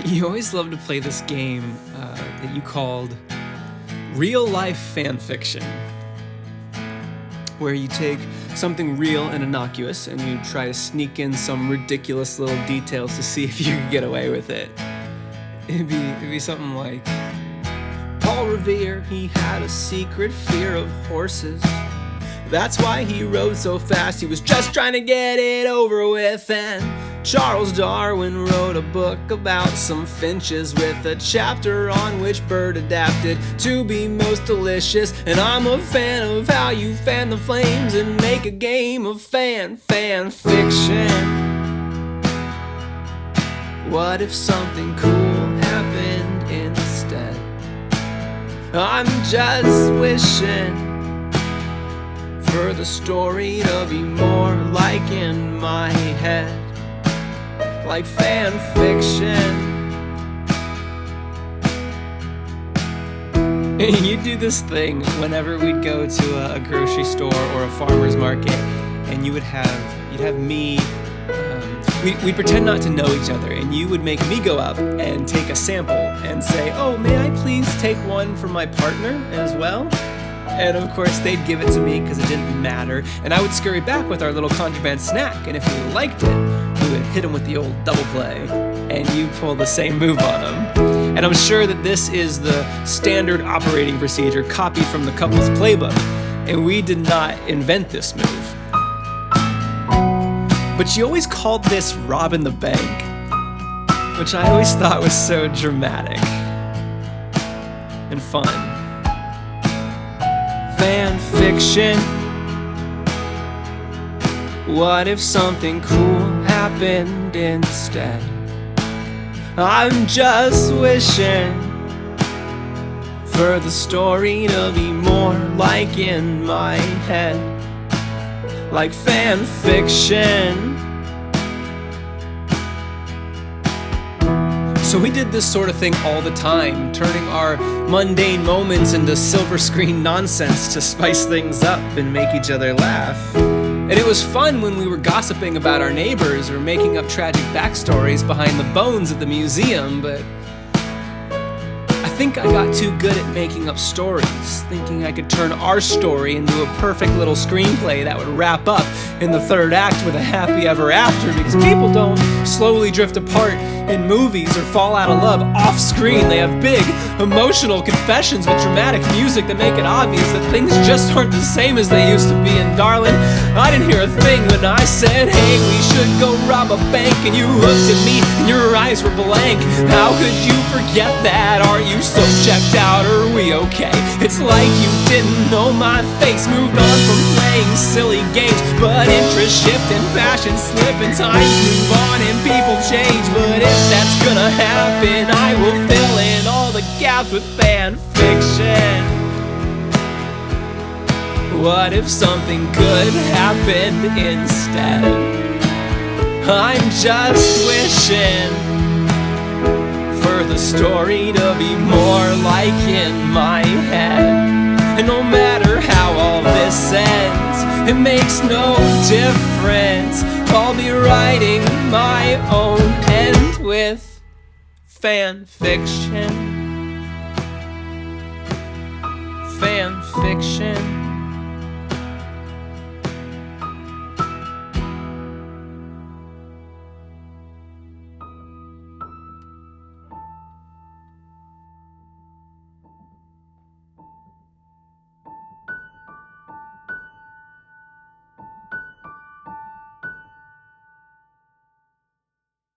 You always love to play this game that you called real life fan fiction, where you take something real and innocuous and you try to sneak in some ridiculous little details to see if you can get away with it. It'd be something like, Paul Revere, he had a secret fear of horses. That's why he rode so fast, he was just trying to get it over with. And Charles Darwin wrote a book about some finches with a chapter on which bird adapted to be most delicious. And I'm a fan of how you fan the flames and make a game of fan fiction. What if something cool happened instead? I'm just wishing for the story to be more like in my head, like fan fiction. And you do this thing whenever we'd go to a grocery store or a farmer's market, and you'd have me. We'd pretend not to know each other, and you would make me go up and take a sample and say, "Oh, may I please take one for my partner as well?" And of course they'd give it to me because it didn't matter, and I would scurry back with our little contraband snack, and if we liked it, we would hit him with the old double play, and you pull the same move on him. And I'm sure that this is the standard operating procedure copied from the couple's playbook, and we did not invent this move. But you always called this robbing the bank, which I always thought was so dramatic and fun. Fan fiction. What if something cool happened instead? I'm just wishing for the story to be more like in my head, like fan fiction. So we did this sort of thing all the time, turning our mundane moments into silver screen nonsense to spice things up and make each other laugh. And it was fun when we were gossiping about our neighbors or making up tragic backstories behind the bones at the museum, but I think I got too good at making up stories, thinking I could turn our story into a perfect little screenplay that would wrap up in the third act with a happy ever after, because people don't slowly drift apart in movies or fall out of love off screen. They have big emotional confessions with dramatic music that make it obvious that things just aren't the same as they used to be. And darling, I didn't hear a thing when I said, hey, we should go rob a bank, and you looked at me and your eyes were blank. How could you forget that? Are you so checked out, or are we okay? It's like you didn't know my face. Moved on from playing silly games, but interests shift and passions slip and times move on and people change. But if that's gonna happen, I will fill in all the gaps with fan fiction. What if something good happened instead? I'm just wishing for the story to be more like in my head. And no matter how all this ends, it makes no difference. I'll be writing my own end with fan fiction. Fan fiction.